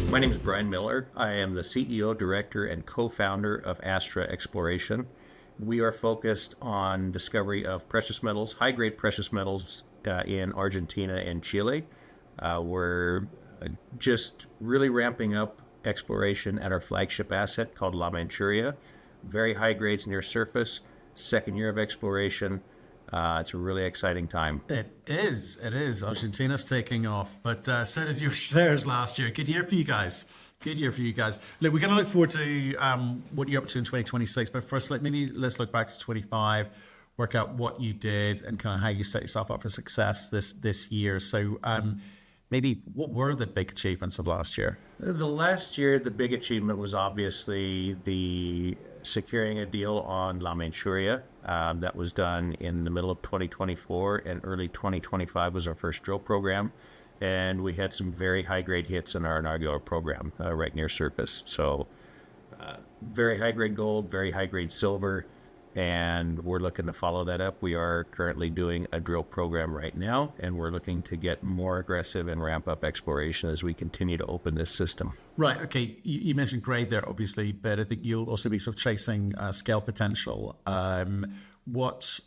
My name is Brian Miller. I am the CEO, director, and co-founder of Astra Exploration. We are focused on discovery of precious metals, high-grade precious metals in Argentina and Chile. We're just really ramping up exploration at our flagship asset called La Manchuria. Very high grades near surface, second year of exploration. It's a really exciting time. It is. It is. Argentina's taking off, but so did your shares last year. Good year for you guys. Good year for you guys. Look, we're going to look forward to what you're up to in 2026. But first, let's look back to 25, work out what you did and kind of how you set yourself up for success this year. So maybe what were the big achievements of last year? The last year, the big achievement was obviously the securing a deal on La Manchuria. That was done in the middle of 2024, and early 2025 was our first drill program. And we had some very high-grade hits in our inaugural program right near surface. So very high-grade gold, very high-grade silver, and we're looking to follow that up. We are currently doing a drill program right now, and we're looking to get more aggressive and ramp up exploration as we continue to open this system. Right. Okay. You mentioned grade there, obviously, but I think you'll also be sort of chasing scale potential. What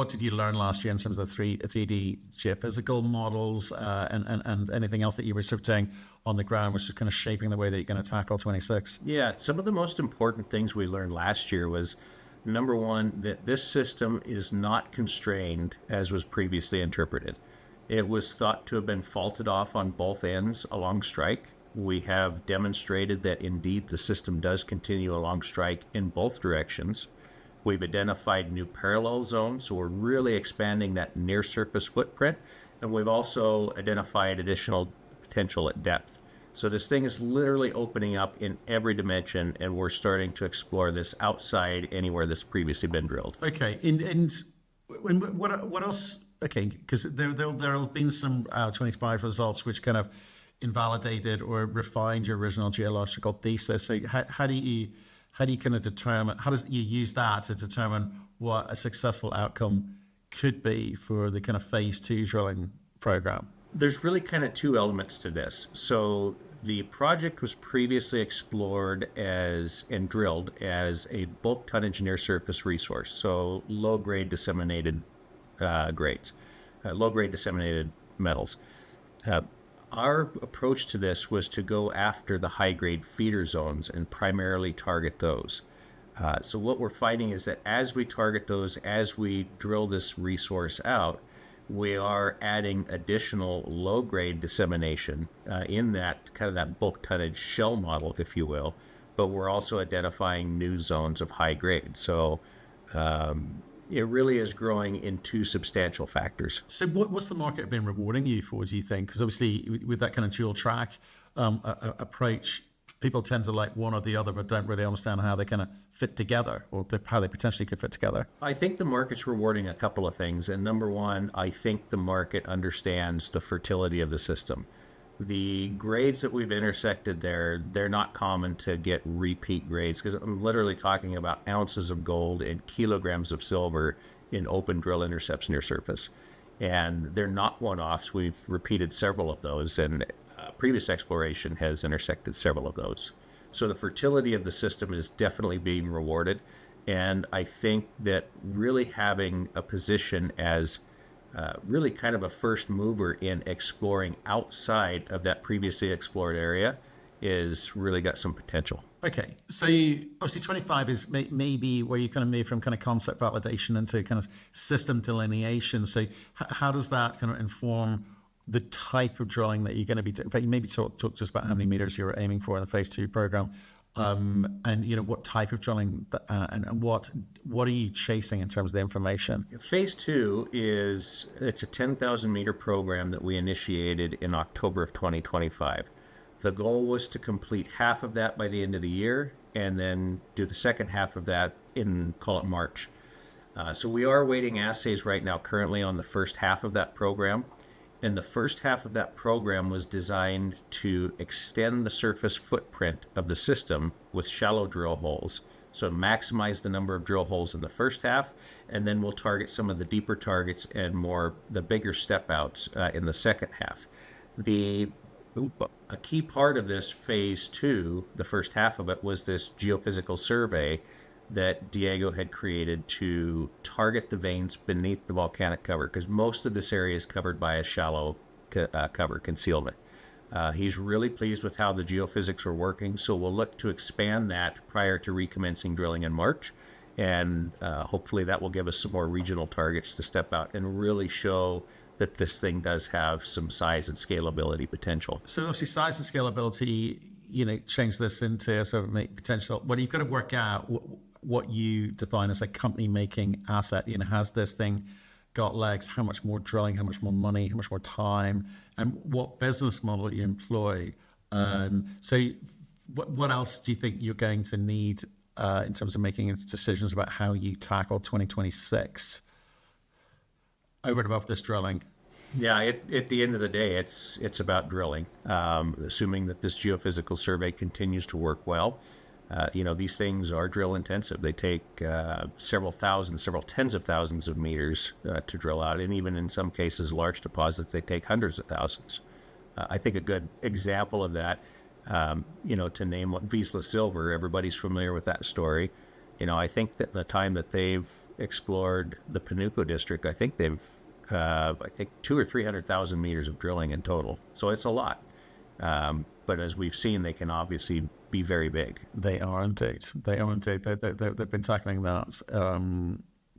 did you learn last year in terms of 3D geophysical models and anything else that you were sort of doing on the ground, which is kind of shaping the way that you're going to tackle 26? Yeah, some of the most important things we learned last year was, number one, that this system is not constrained as was previously interpreted. It was thought to have been faulted off on both ends along strike. We have demonstrated that indeed the system does continue along strike in both directions. We've identified new parallel zones, so we're really expanding that near surface footprint. And we've also identified additional potential at depth. So this thing is literally opening up in every dimension, and we're starting to explore this outside anywhere that's previously been drilled. Okay, and what else? Okay, because there have been some 25 results which kind of invalidated or refined your original geological thesis. So how do you kind of determine, how does you use that to determine what a successful outcome could be for the kind of phase 2 drilling program? There's really kind of two elements to this. So the project was previously explored and drilled as a bulk tonnage near surface resource. So low grade disseminated low grade disseminated metals. Our approach to this was to go after the high-grade feeder zones and primarily target those. So what we're finding is that as we target those, as we drill this resource out, we are adding additional low-grade dissemination in that kind of that bulk tonnage shell model, if you will, but we're also identifying new zones of high grade. So it really is growing in two substantial factors. So what's the market been rewarding you for, do you think? Because obviously with that kind of dual track approach, people tend to like one or the other, but don't really understand how they kind of fit together or how they potentially could fit together. I think the market's rewarding a couple of things. And number one, I think the market understands the fertility of the system. The grades that we've intersected there, they're not common to get repeat grades, because I'm literally talking about ounces of gold and kilograms of silver in open drill intercepts near surface. And they're not one-offs. We've repeated several of those, and previous exploration has intersected several of those. So the fertility of the system is definitely being rewarded. And I think that really having a position as really kind of a first mover in exploring outside of that previously explored area is really got some potential. Okay, so obviously 25 is maybe where you kind of move from kind of concept validation into kind of system delineation. So how does that kind of inform the type of drilling that you're going to be doing? In fact, maybe talk just about how many meters you're aiming for in the phase 2 program. And what type of drilling and what are you chasing in terms of the information? Phase 2 it's a 10,000 meter program that we initiated in October of 2025. The goal was to complete half of that by the end of the year, and then do the second half of that in, call it March. So we are awaiting assays right now currently on the first half of that program. And the first half of that program was designed to extend the surface footprint of the system with shallow drill holes. So maximize the number of drill holes in the first half, and then we'll target some of the deeper targets and the bigger step outs in the second half. The A key part of this phase two, the first half of it, was this geophysical survey that Diego had created to target the veins beneath the volcanic cover, because most of this area is covered by a shallow cover concealment. He's really pleased with how the geophysics are working, so we'll look to expand that prior to recommencing drilling in March. And hopefully that will give us some more regional targets to step out and really show that this thing does have some size and scalability potential. So obviously size and scalability, change this into a sort of potential. Well, you've got to work out what you define as a company making asset. Has this thing got legs? How much more drilling? How much more money? How much more time? And what business model you employ? So what else do you think you're going to need in terms of making decisions about how you tackle 2026 over and above this drilling? Yeah, at the end of the day, it's about drilling. Assuming that this geophysical survey continues to work well, these things are drill intensive. They take several tens of thousands of meters to drill out, and even in some cases, large deposits, they take hundreds of thousands. I think a good example of that, to name what Vizsla Silver, everybody's familiar with that story. I think that the time that they've explored the Panuco district, I think they've 200,000 or 300,000 meters of drilling in total. So it's a lot. But as we've seen, they can obviously be very big. They are indeed. They've been tackling that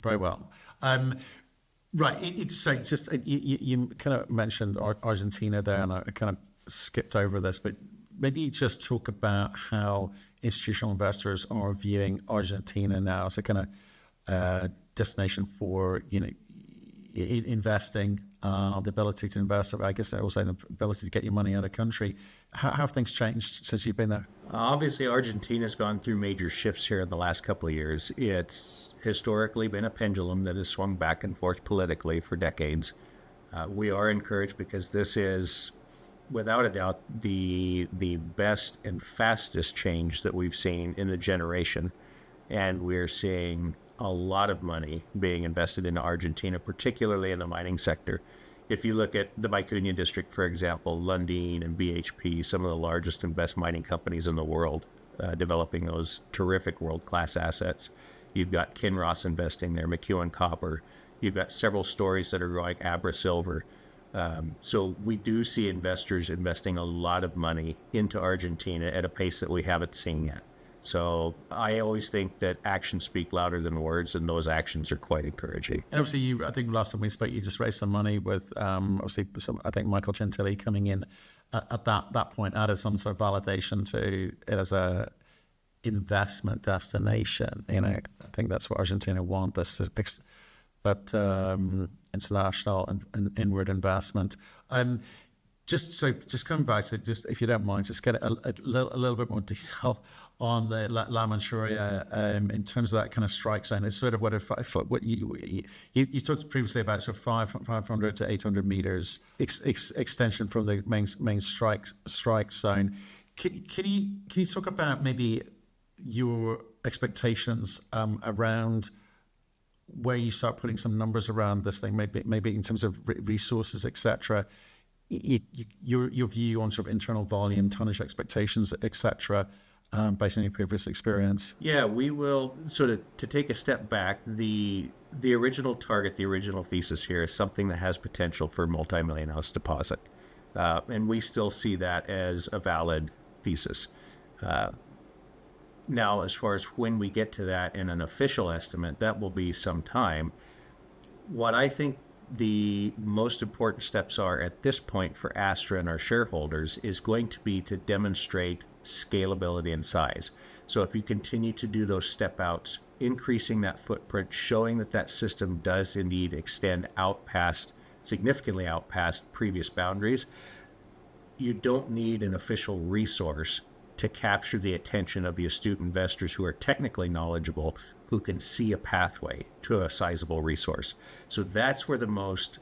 very well. Right. You kind of mentioned Argentina there, and I kind of skipped over this, but maybe just talk about how institutional investors are viewing Argentina now as a kind of destination for investing, the ability to invest. I guess I will say the ability to get your money out of country. How have things changed since you've been there? Obviously, Argentina's gone through major shifts here in the last couple of years. It's historically been a pendulum that has swung back and forth politically for decades. We are encouraged because this is, without a doubt, the best and fastest change that we've seen in a generation. And we're seeing a lot of money being invested into Argentina, particularly in the mining sector. If you look at the Vicuña district, for example, Lundin and BHP, some of the largest and best mining companies in the world, developing those terrific world-class assets. You've got Kinross investing there, McEwen Copper. You've got several stories that are growing, Abra Silver. So we do see investors investing a lot of money into Argentina at a pace that we haven't seen yet. So I always think that actions speak louder than words, and those actions are quite encouraging. And obviously, I think last time we spoke, you just raised some money with I think Michael Gentili coming in at that point, added some sort of validation to it as a investment destination. I think that's what Argentina want, but international and inward investment. Just coming back to, just if you don't mind, just get a little bit more detail on the La Manchuria in terms of that kind of strike zone. It's sort of what you talked previously about, sort of 500 to 800 meters extension from the main strike zone. Can you talk about maybe your expectations around where you start putting some numbers around this thing, maybe in terms of resources, etc. Your view on sort of internal volume, tonnage expectations, etc., based on your previous experience? Yeah, we will sort of, to take a step back, the original target, the original thesis here is something that has potential for multi-million ounce deposit. And we still see that as a valid thesis. Now, as far as when we get to that in an official estimate, that will be some time. What I think the most important steps are at this point for Astra and our shareholders is going to be to demonstrate scalability and size. So if you continue to do those step outs, increasing that footprint, showing that that system does indeed extend significantly out past previous boundaries, you don't need an official resource to capture the attention of the astute investors who are technically knowledgeable, who can see a pathway to a sizable resource. So that's where the most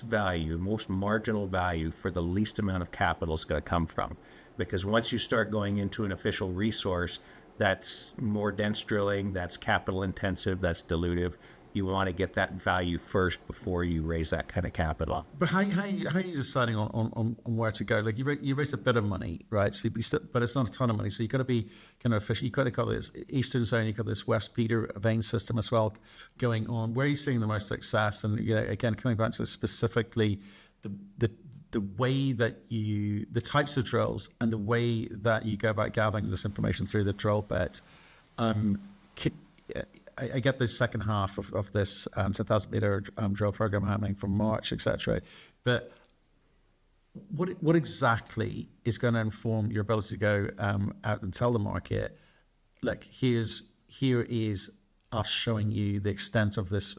value, most marginal value for the least amount of capital is going to come from. Because once you start going into an official resource, that's more dense drilling, that's capital intensive, that's dilutive. You want to get that value first before you raise that kind of capital. But how are you deciding on where to go? Like you raised a bit of money, right? So, but it's not a ton of money. So you've got to be kind of efficient. You've got to got this eastern zone. You've got this West Peter vein system as well going on. Where are you seeing the most success? And again, coming back to specifically the way that the types of drills and the way that you go about gathering this information through the drill bit. I get the second half of this 10,000 meter drill program happening from March, etc. But what exactly is going to inform your ability to go out and tell the market, like here is us showing you the extent of this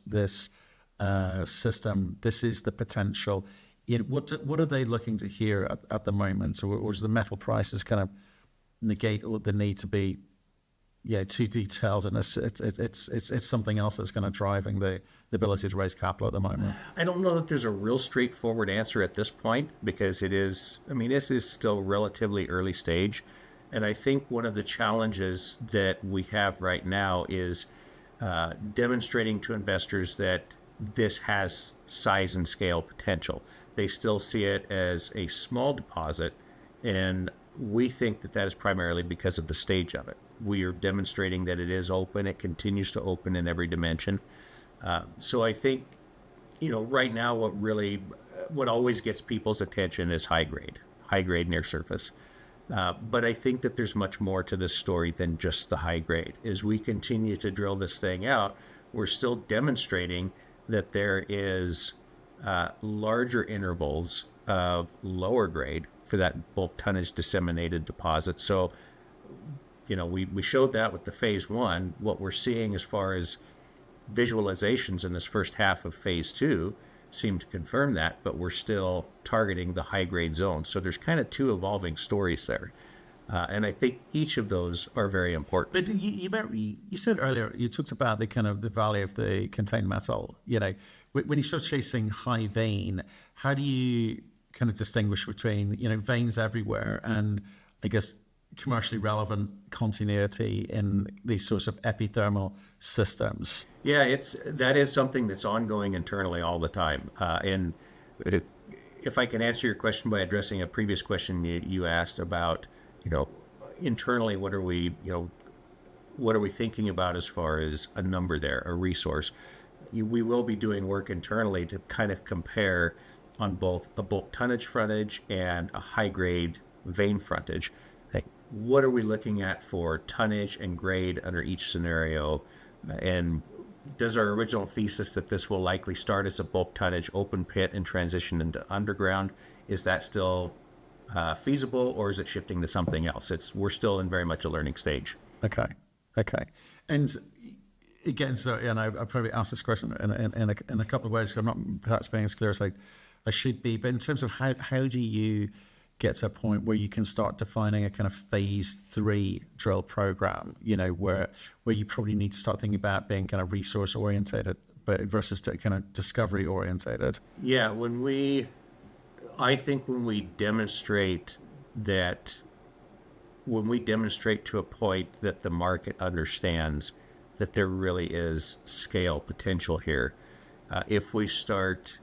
system. This is the potential. What are they looking to hear at the moment, or is the metal prices kind of negate the need to be too detailed, and it's something else that's kind of driving the ability to raise capital at the moment? I don't know that there's a real straightforward answer at this point, because this is still relatively early stage. And I think one of the challenges that we have right now is demonstrating to investors that this has size and scale potential. They still see it as a small deposit, and we think that is primarily because of the stage of it. We are demonstrating that it is open. It continues to open in every dimension. So I think, right now what always gets people's attention is high grade near surface. But I think that there's much more to this story than just the high grade. As we continue to drill this thing out, we're still demonstrating that there is larger intervals of lower grade for that bulk tonnage disseminated deposit. So, we showed that with the phase one. What we're seeing as far as visualizations in this first half of phase two seem to confirm that, but we're still targeting the high grade zone. So there's kind of two evolving stories there. And I think each of those are very important. But you said earlier, you talked about the kind of the value of the contained metal. When you start chasing high vein, how do you kind of distinguish between veins everywhere and, I guess, commercially relevant continuity in these sorts of epithermal systems? Yeah, that is something that's ongoing internally all the time. And if I can answer your question by addressing a previous question you asked about, internally, what are we thinking about as far as a number there, a resource? We will be doing work internally to kind of compare on both a bulk tonnage frontage and a high grade vein frontage. Like, what are we looking at for tonnage and grade under each scenario? And does our original thesis that this will likely start as a bulk tonnage open pit and transition into underground, is that still feasible, or is it shifting to something else? We're still in very much a learning stage. Okay. And again, I probably asked this question in a couple of ways. I'm not perhaps being as clear as I should be, but in terms of how do you get to a point where you can start defining a kind of phase 3 drill program, where you probably need to start thinking about being kind of resource orientated, but versus kind of discovery orientated? Yeah, I think when we demonstrate to a point that the market understands that there really is scale potential here, if we start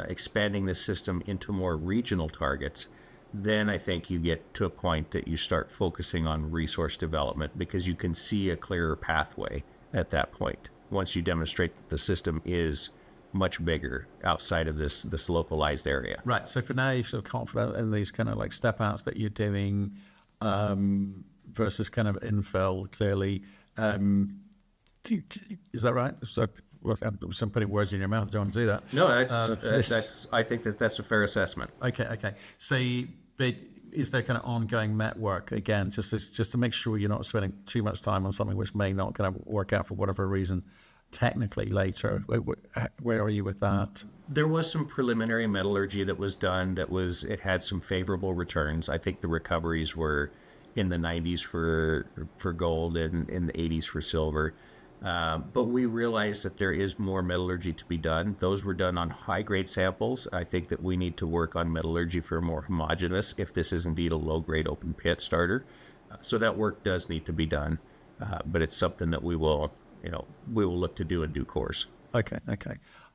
expanding the system into more regional targets, then I think you get to a point that you start focusing on resource development, because you can see a clearer pathway at that point once you demonstrate that the system is much bigger outside of this localized area. Right. So for now, you're sort of confident in these kind of like step outs that you're doing versus kind of infill, clearly. Is that right? So, some putting words in your mouth. I don't want to do that. No, I think that's a fair assessment. Okay. So, but is there kind of ongoing met work again, just to make sure you're not spending too much time on something which may not kind of work out for whatever reason technically later? Where are you with that? There was some preliminary metallurgy that was done. It had some favorable returns. I think the recoveries were in the 90s for gold and in the 80s for silver. But we realized that there is more metallurgy to be done. Those were done on high-grade samples. I think that we need to work on metallurgy for more homogeneous, if this is indeed a low-grade open pit starter. So that work does need to be done, but it's something that we will we will look to do in due course. Okay.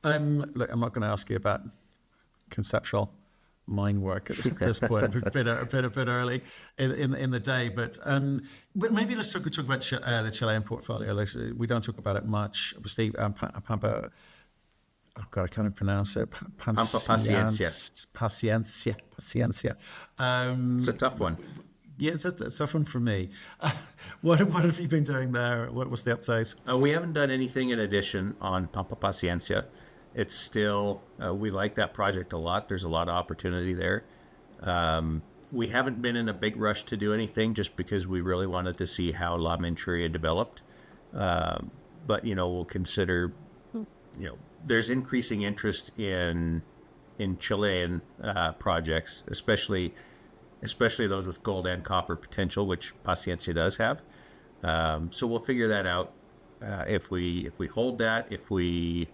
Look, I'm not going to ask you about conceptual mine work at this point. a bit early in the day, but maybe let's talk about the Chilean portfolio. We don't talk about it much. Obviously, Pampa. Oh God, I can't even pronounce it. Pampa Paciencia. Paciencia. It's a tough one. Yeah, it's a tough one for me. What have you been doing there? What's the upside? We haven't done anything in addition on Pampa Paciencia. It's still, we like that project a lot. There's a lot of opportunity there. We haven't been in a big rush to do anything just because we really wanted to see how La Manchuria developed. But, we'll consider, there's increasing interest in Chilean projects, especially those with gold and copper potential, which Paciencia does have. So we'll figure that out. If we hold that, if we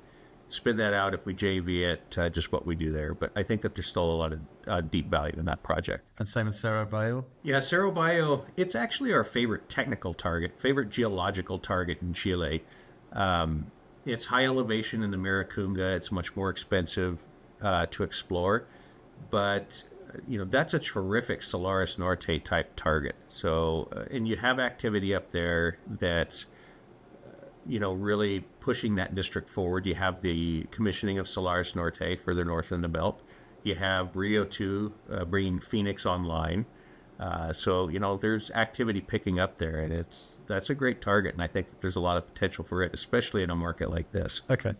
spin that out, if we JV it, just what we do there. But I think that there's still a lot of deep value in that project. And same with Cerro Bayo? Yeah, Cerro Bayo, it's actually our favorite technical target, favorite geological target in Chile. It's high elevation in the Maricunga. It's much more expensive to explore. But that's a terrific Solaris Norte type target. So, and you have activity up there that's, really pushing that district forward. You have the commissioning of Solaris Norte further north in the belt. You have Rio 2 bringing Phoenix online. So, there's activity picking up there, and that's a great target. And I think that there's a lot of potential for it, especially in a market like this. Okay.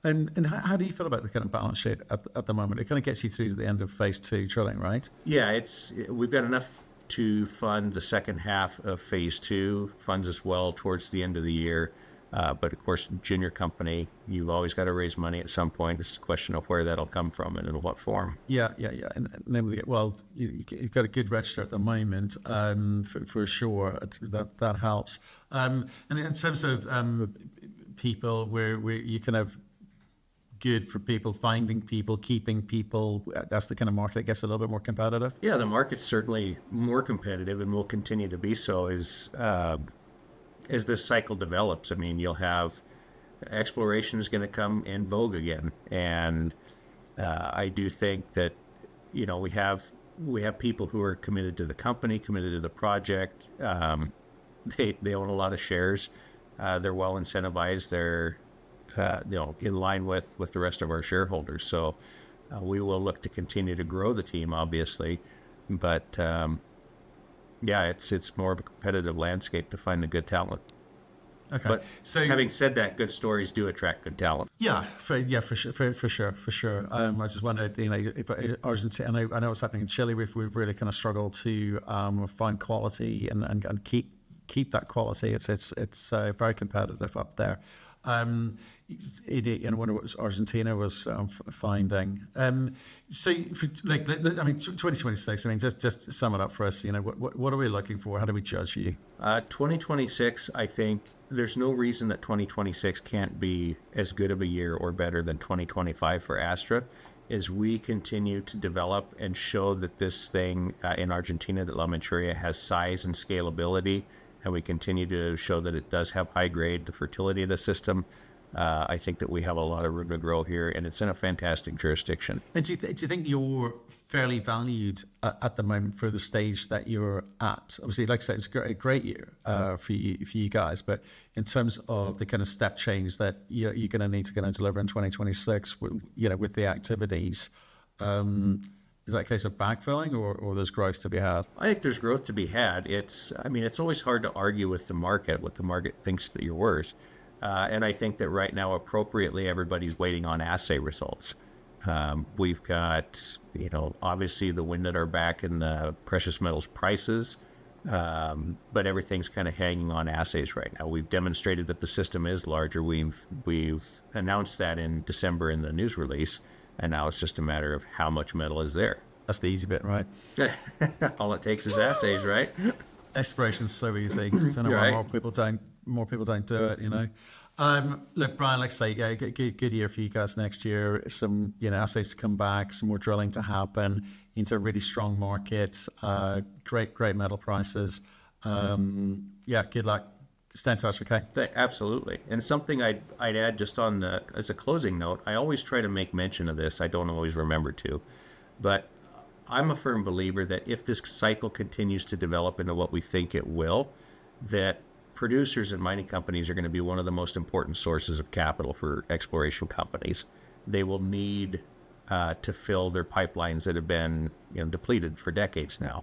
And how do you feel about the kind of balance sheet at the moment? It kind of gets you through to the end of phase 2 drilling, right? Yeah, we've got enough to fund the second half of phase 2, funds as well towards the end of the year. But of course, junior company, you've always got to raise money at some point. It's a question of where that'll come from and in what form. Yeah. And well, you've got a good register at the moment, for sure. That helps. And in terms of people, where you kind of good for people, finding people, keeping people, that's the kind of market that gets a little bit more competitive? Yeah, the market's certainly more competitive and will continue to be so as this cycle develops. I mean, you'll have exploration is going to come in vogue again. And I do think that, we have people who are committed to the company, committed to the project. They own a lot of shares. They're well incentivized. They're, in line with the rest of our shareholders. So we will look to continue to grow the team, obviously. But it's more of a competitive landscape to find the good talent. Okay. But so, having said that, good stories do attract good talent. Yeah, for sure. I just wondered, if Argentina, I know what's happening in Chile. We've really kind of struggled to find quality and keep that quality. It's very competitive up there. I wonder what Argentina was finding. So, 2026. I mean, just sum it up for us. What are we looking for? How do we judge you? 2026. I think there's no reason that 2026 can't be as good of a year or better than 2025 for Astra, as we continue to develop and show that this thing in Argentina, that La Manchuria, has size and scalability. And we continue to show that it does have high grade, the fertility of the system. I think that we have a lot of room to grow here, and it's in a fantastic jurisdiction. And do you think you're fairly valued at the moment for the stage that you're at? Obviously, like I said, it's a great year for you guys, but in terms of the kind of step change that you're going to need to kind of deliver in 2026, with the activities, is that a case of backfilling, or there's growth to be had? I think there's growth to be had. It's always hard to argue with the market, what the market thinks that you're worth. And I think that right now, appropriately, everybody's waiting on assay results. We've got, obviously the wind at our back in the precious metals prices, but everything's kind of hanging on assays right now. We've demonstrated that the system is larger. We've announced that in December in the news release. And now it's just a matter of how much metal is there. That's the easy bit, right? All it takes is assays, right? Exploration's so easy. So why more people don't do it, Look, Brian, like I say, good year for you guys next year. Some, assays to come back, some more drilling to happen into a really strong market, great metal prices. Good luck Stentosh, okay. Absolutely. And something I'd add just on as a closing note, I always try to make mention of this. I don't always remember to, but I'm a firm believer that if this cycle continues to develop into what we think it will, that producers and mining companies are going to be one of the most important sources of capital for exploration companies. They will need to fill their pipelines that have been depleted for decades now.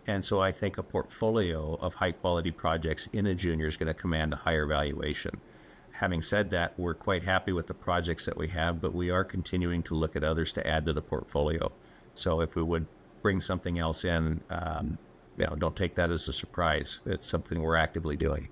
And so I think a portfolio of high quality projects in a junior is going to command a higher valuation. Having said that, we're quite happy with the projects that we have, but we are continuing to look at others to add to the portfolio. So if we would bring something else in, don't take that as a surprise. It's something we're actively doing.